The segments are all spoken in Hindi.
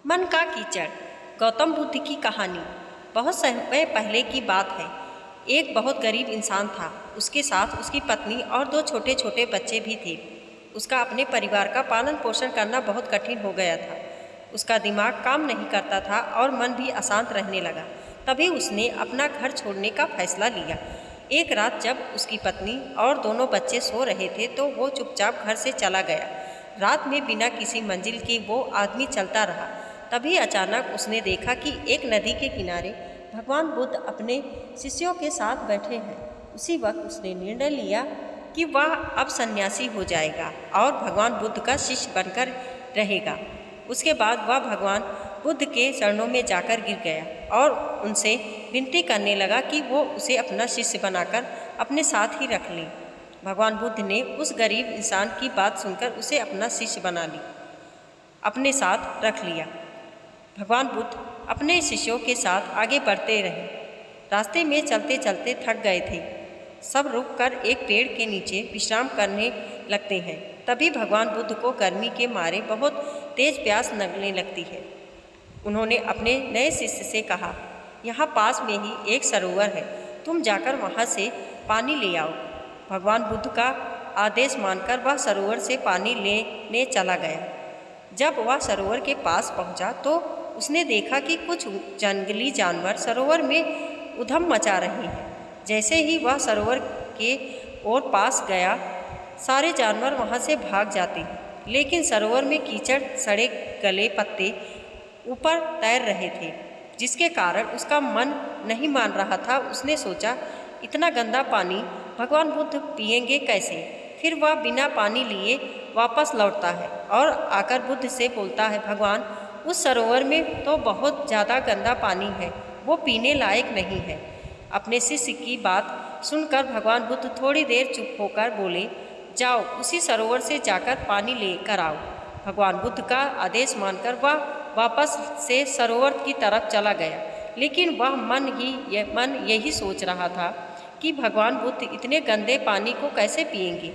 मन का कीचड़। गौतम बुद्ध की कहानी। बहुत समय पहले की बात है। एक बहुत गरीब इंसान था। उसके साथ उसकी पत्नी और दो छोटे छोटे बच्चे भी थे। उसका अपने परिवार का पालन पोषण करना बहुत कठिन हो गया था। उसका दिमाग काम नहीं करता था और मन भी अशांत रहने लगा। तभी उसने अपना घर छोड़ने का फैसला लिया। एक रात जब उसकी पत्नी और दोनों बच्चे सो रहे थे तो वो चुपचाप घर से चला गया। रात में बिना किसी मंजिल के वो आदमी चलता रहा। तभी अचानक उसने देखा कि एक नदी के किनारे भगवान बुद्ध अपने शिष्यों के साथ बैठे हैं। उसी वक्त उसने निर्णय लिया कि वह अब सन्यासी हो जाएगा और भगवान बुद्ध का शिष्य बनकर रहेगा। उसके बाद वह भगवान बुद्ध के चरणों में जाकर गिर गया और उनसे विनती करने लगा कि वो उसे अपना शिष्य बनाकर अपने साथ ही रख लें। भगवान बुद्ध ने उस गरीब इंसान की बात सुनकर उसे अपना शिष्य अपने साथ रख लिया। भगवान बुद्ध अपने शिष्यों के साथ आगे बढ़ते रहे। रास्ते में चलते चलते थक गए थे। सब रुककर एक पेड़ के नीचे विश्राम करने लगते हैं। तभी भगवान बुद्ध को गर्मी के मारे बहुत तेज प्यास लगने लगती है। उन्होंने अपने नए शिष्य से कहा, यहाँ पास में ही एक सरोवर है, तुम जाकर वहाँ से पानी ले आओ। भगवान बुद्ध का आदेश मानकर वह सरोवर से पानी लेने चला गया। जब वह सरोवर के पास पहुँचा तो उसने देखा कि कुछ जंगली जानवर सरोवर में उधम मचा रहे हैं। जैसे ही वह सरोवर के ओर पास गया, सारे जानवर वहाँ से भाग जाते हैं, लेकिन सरोवर में कीचड़, सड़े गले पत्ते ऊपर तैर रहे थे, जिसके कारण उसका मन नहीं मान रहा था। उसने सोचा, इतना गंदा पानी भगवान बुद्ध पिएंगे कैसे? फिर वह बिना पानी लिए वापस लौटता है और आकर बुद्ध से बोलता है, भगवान, उस सरोवर में तो बहुत ज़्यादा गंदा पानी है, वो पीने लायक नहीं है। अपने शिष्य की बात सुनकर भगवान बुद्ध थोड़ी देर चुप होकर बोले, जाओ उसी सरोवर से जाकर पानी लेकर आओ। भगवान बुद्ध का आदेश मानकर वह वापस से सरोवर की तरफ चला गया, लेकिन वह मन यही सोच रहा था कि भगवान बुद्ध इतने गंदे पानी को कैसे पिएंगे।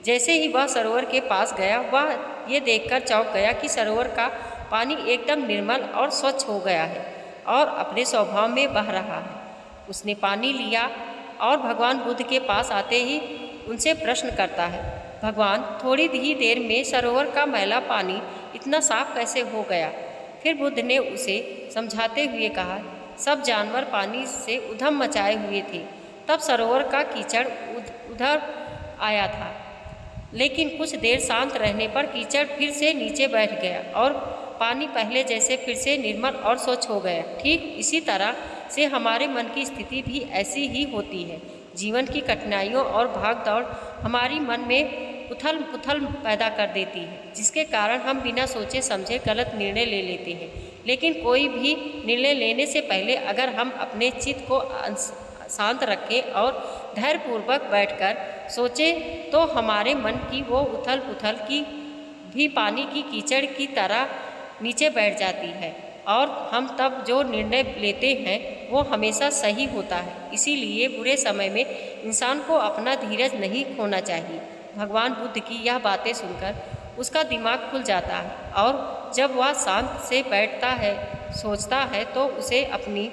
जैसे ही वह सरोवर के पास गया, वह ये देखकर चौंक गया कि सरोवर का पानी एकदम निर्मल और स्वच्छ हो गया है और अपने स्वभाव में बह रहा है। उसने पानी लिया और भगवान बुद्ध के पास आते ही उनसे प्रश्न करता है, भगवान, थोड़ी ही देर में सरोवर का मैला पानी इतना साफ कैसे हो गया? फिर बुद्ध ने उसे समझाते हुए कहा, सब जानवर पानी से उधम मचाए हुए थे, तब सरोवर का कीचड़ उधर आया था, लेकिन कुछ देर शांत रहने पर कीचड़ फिर से नीचे बैठ गया और पानी पहले जैसे फिर से निर्मल और स्वच्छ हो गया। ठीक इसी तरह से हमारे मन की स्थिति भी ऐसी ही होती है। जीवन की कठिनाइयों और भाग दौड़ हमारी मन में उथल पुथल पैदा कर देती है, जिसके कारण हम बिना सोचे समझे गलत निर्णय ले लेते हैं। लेकिन कोई भी निर्णय लेने से पहले अगर हम अपने चित्त को शांत रखें और धैर्यपूर्वक बैठकर सोचें तो हमारे मन की वो उथल पुथल की भी पानी की कीचड़ की तरह नीचे बैठ जाती है और हम तब जो निर्णय लेते हैं वो हमेशा सही होता है। इसीलिए बुरे समय में इंसान को अपना धीरज नहीं खोना चाहिए। भगवान बुद्ध की यह बातें सुनकर उसका दिमाग खुल जाता है और जब वह शांत से बैठता है, सोचता है, तो उसे अपनी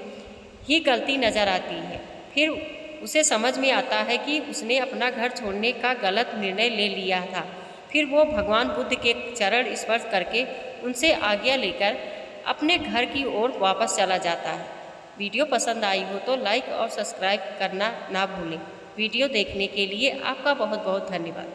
ही गलती नज़र आती है। फिर उसे समझ में आता है कि उसने अपना घर छोड़ने का गलत निर्णय ले लिया था। फिर वो भगवान बुद्ध के चरण स्पर्श करके उनसे आज्ञा लेकर अपने घर की ओर वापस चला जाता है। वीडियो पसंद आई हो तो लाइक और सब्सक्राइब करना ना भूलें। वीडियो देखने के लिए आपका बहुत बहुत धन्यवाद।